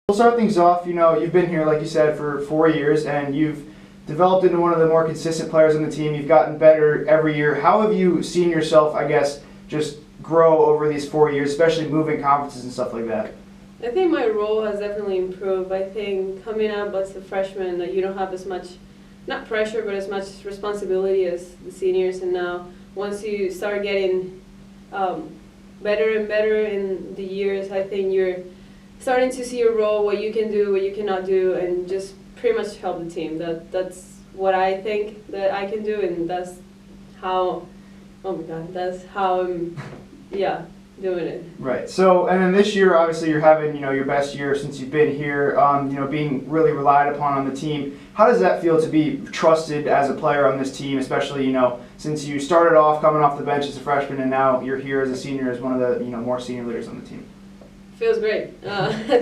We'll start things off. You've been here, like you said, for 4 years, and you've developed into one of the more consistent players on the team. You've gotten better every year. How have you seen yourself, I guess, just grow over these 4 years, especially moving conferences and stuff like that? I think my role has definitely improved. I think coming up as a freshman, that you don't have as much, not pressure, but as much responsibility as the seniors. And now, once you start getting better and better in the years, I think you're starting to see your role, what you can do, what you cannot do, and just pretty much help the team. That's what I think that I can do, and that's how, oh my God, that's how I'm, doing it. Right. So, and then this year, obviously, you're having, your best year since you've been here, being really relied upon on the team. How does that feel to be trusted as a player on this team, especially, since you started off coming off the bench as a freshman and now you're here as a senior, as one of the, more senior leaders on the team? Feels great. I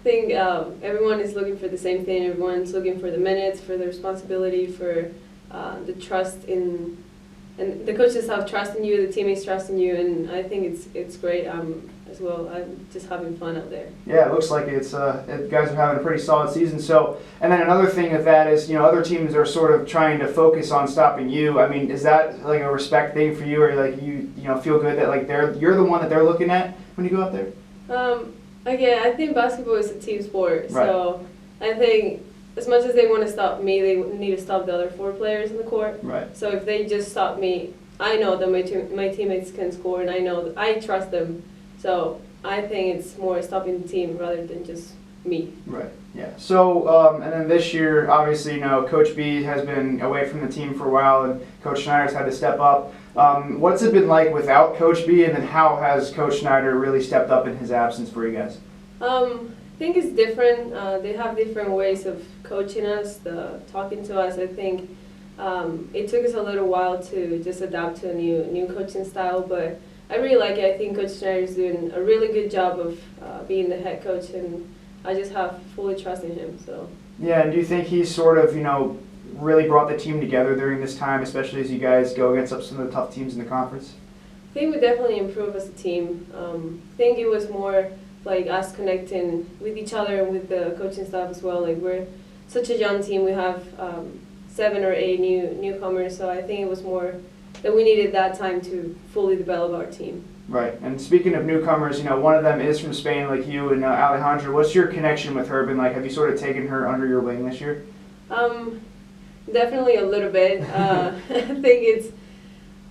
think everyone is looking for the same thing. Everyone's looking for the minutes, for the responsibility, for the trust in, and the coaches have trust in you, the teammates trust in you, and I think it's great as well. I'm just having fun out there. Yeah, it looks like it's guys are having a pretty solid season. So, and then another thing with that is, other teams are sort of trying to focus on stopping you. I mean, is that like a respect thing for you, or like you feel good that like you're the one that they're looking at when you go out there? Again, I think basketball is a team sport, right. So I think as much as they want to stop me, they need to stop the other 4 players in the court. Right. So if they just stop me, I know that my teammates can score, and I know that I trust them. So I think it's more stopping the team rather than just me. Right. Yeah. So and then this year, obviously, Coach B has been away from the team for a while, and Coach Schneider's had to step up. What's it been like without Coach B, and then how has Coach Schneider really stepped up in his absence for you guys? I think it's different. They have different ways of coaching us, talking to us. I think it took us a little while to just adapt to a new coaching style, but I really like it. I think Coach Schneider is doing a really good job of being the head coach, and I just have fully trust in him. So. Yeah, and do you think he's sort of, really brought the team together during this time, especially as you guys go against some of the tough teams in the conference? I think we definitely improved as a team. I think it was more like us connecting with each other and with the coaching staff as well. Like, we're such a young team. We have 7 or 8 newcomers, so I think it was more that we needed that time to fully develop our team. Right. And speaking of newcomers, one of them is from Spain, like you and Alejandra. What's your connection with her been like? Have you sort of taken her under your wing this year? Definitely a little bit. I think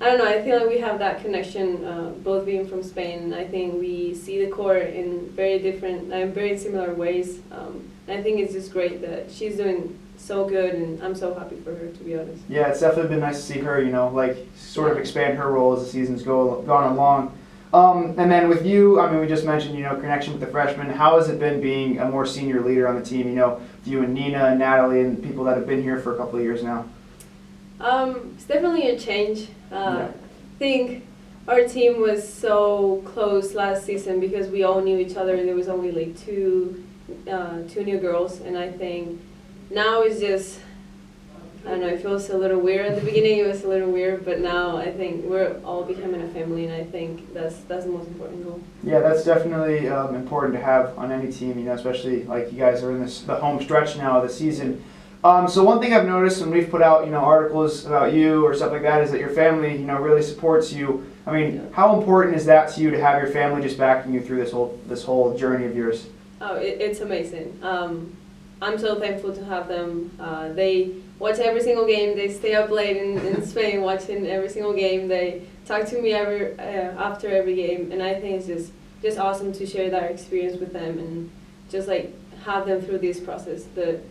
I don't know, I feel like we have that connection, both being from Spain. I think we see the court in very similar ways. And I think it's just great that she's doing so good, and I'm so happy for her, to be honest. Yeah, it's definitely been nice to see her, sort of expand her role as the season's gone along. And then with you, we just mentioned, connection with the freshmen. How has it been being a more senior leader on the team, with you and Nina and Natalie and people that have been here for a couple of years now? It's definitely a change. I think our team was so close last season because we all knew each other. There was only like two new girls, and I think now it's just, I don't know, it feels a little weird. At the beginning it was a little weird, but now I think we're all becoming a family, and I think that's the most important goal. Yeah, that's definitely important to have on any team, especially like you guys are in the home stretch now of the season. So one thing I've noticed when we've put out, articles about you or stuff like that is that your family, really supports you. How important is that to you to have your family just backing you through this whole journey of yours? Oh, it's amazing. I'm so thankful to have them. They watch every single game. They stay up late in Spain watching every single game. They talk to me after every game, and I think it's just awesome to share that experience with them and just like have them through this process.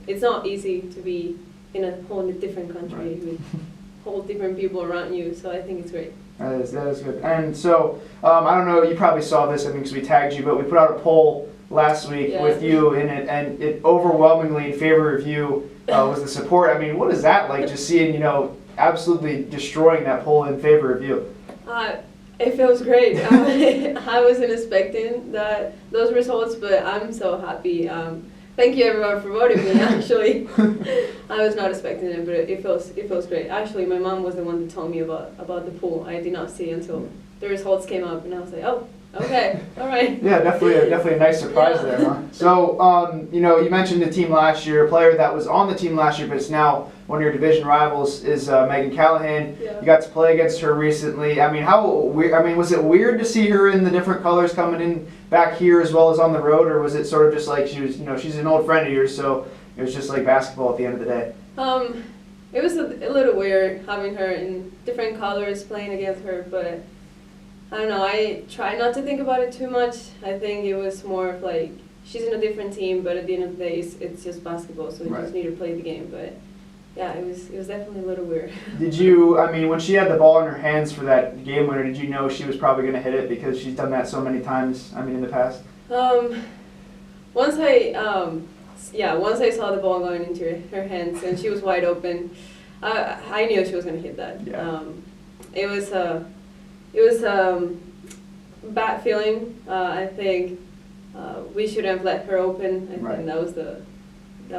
It's not easy to be in a whole different country with whole different people around you, so I think it's great. That is good. And so, I don't know, you probably saw this, because we tagged you, but we put out a poll last week with you in it, and it overwhelmingly in favor of you was the support. What is that like, just seeing, absolutely destroying that poll in favor of you? It feels great. I wasn't expecting those results, but I'm so happy. Thank you everyone for voting me, actually. I was not expecting it, but it feels great. Actually, my mom was the one that told me about the poll. I did not see until the results came up, and I was like, oh, Okay, all right. Yeah, definitely a nice surprise there, huh? So, you mentioned the team last year. A player that was on the team last year, but it's now one of your division rivals, is Megan Callahan. Yeah. You got to play against her recently. I mean, was it weird to see her in the different colors coming in back here as well as on the road, or was it sort of just like she was, she's an old friend of yours, so it was just like basketball at the end of the day? It was a little weird having her in different colors playing against her, but I don't know, I try not to think about it too much. I think it was more of like, she's in a different team, but at the end of the day, it's just basketball, so you just need to play the game. But yeah, it was definitely a little weird. Did you, when she had the ball in her hands for that game winner, did you know she was probably going to hit it because she's done that so many times, in the past? Once I saw the ball going into her hands and she was wide open, I knew she was going to hit that. Yeah. It was a bad feeling. I think we shouldn't have let her open. I think that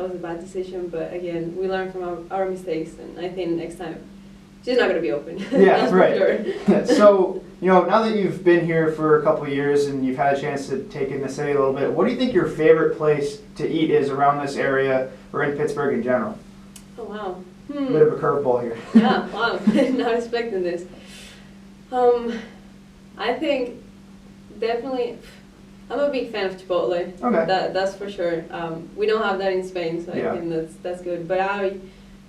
was a bad decision. But again, we learned from our mistakes, and I think next time she's not going to be open. Yeah, that's right. For sure. So, now that you've been here for a couple of years and you've had a chance to take in the city a little bit, what do you think your favorite place to eat is around this area or in Pittsburgh in general? Oh wow. A bit of a curveball here. Yeah, wow. Not expecting this. I think definitely, I'm a big fan of Chipotle. Okay. That's for sure. We don't have that in Spain, so Yeah. I think that's good. But I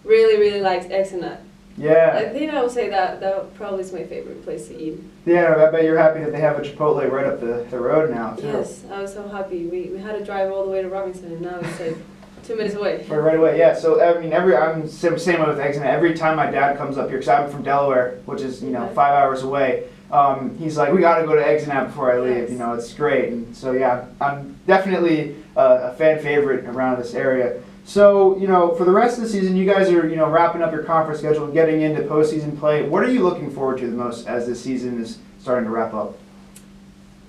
really like Eggs and Nut. Yeah. I think I would say that probably is my favorite place to eat. Yeah, I bet you're happy that they have a Chipotle right up the road now, too. Yes, I was so happy. We had to drive all the way to Robinson, and now it's like 2 minutes away. Right away, yeah. So I'm same way with Eggs and Nut. Every time my dad comes up here, because I'm from Delaware, which is 5 hours away, he's like, we got to go to Eggs and Nut before I leave. Nice. It's great. And so yeah, I'm definitely a fan favorite around this area. So for the rest of the season, you guys are wrapping up your conference schedule and getting into postseason play. What are you looking forward to the most as this season is starting to wrap up?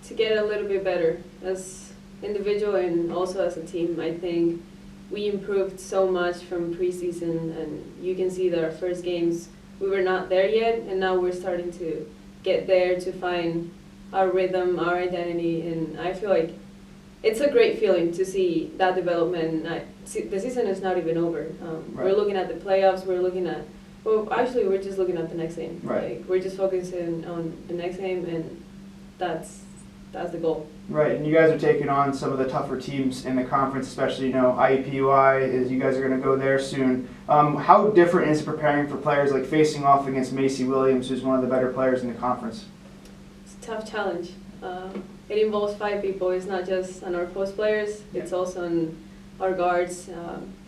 To get a little bit better as individual and also as a team. I think we improved so much from preseason, and you can see that our first games we were not there yet, and now we're starting to get there, to find our rhythm, our identity, and I feel like it's a great feeling to see that development. The season is not even over. We're looking at the playoffs. We're just looking at the next game. Right. Like, we're just focusing on the next game, and that's the goal. Right, and you guys are taking on some of the tougher teams in the conference, especially IUPUI. Is you guys are going to go there soon. How different is it preparing for players like facing off against Macy Williams, who's one of the better players in the conference? It's a tough challenge. It involves 5 people. It's not just on our post players. It's also on our guards,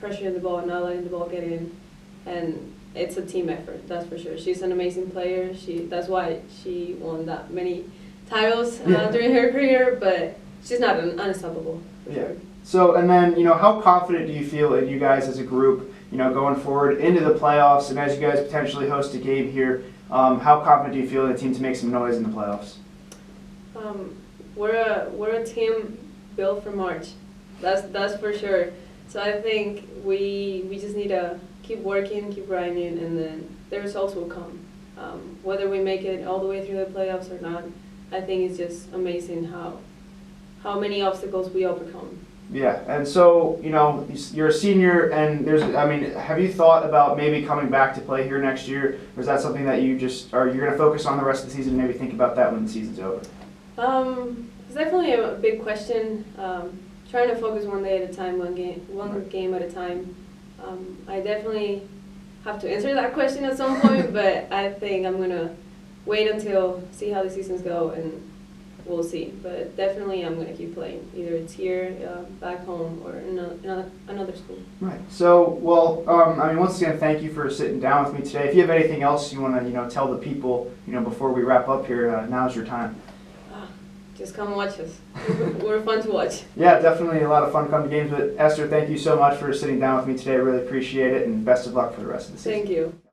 pressuring the ball, not letting the ball get in, and it's a team effort. That's for sure. She's an amazing player. That's why she won that many titles during her career, but she's not unstoppable. For sure. So, and then how confident do you feel in you guys as a group? Going forward into the playoffs, and as you guys potentially host a game here, how confident do you feel in the team to make some noise in the playoffs? We're a team built for March. That's for sure. So I think we just need to keep working, keep grinding, and then the results will come. Whether we make it all the way through the playoffs or not, I think it's just amazing how many obstacles we overcome. Yeah, and so you're a senior, and have you thought about maybe coming back to play here next year, or is that something that you're going to focus on the rest of the season? And maybe think about that when the season's over. It's definitely a big question. Trying to focus one day at a time, one game at a time. I definitely have to answer that question at some point, but I think I'm gonna wait until see how the seasons go, and we'll see. But definitely, I'm gonna keep playing. Either it's here, back home, or in another school. Right. So, once again, thank you for sitting down with me today. If you have anything else you want to, tell the people, before we wrap up here, now's your time. Just come watch us. We're fun to watch. Yeah, definitely a lot of fun coming games. But Esther, thank you so much for sitting down with me today. I really appreciate it, and best of luck for the rest of the season. Thank you.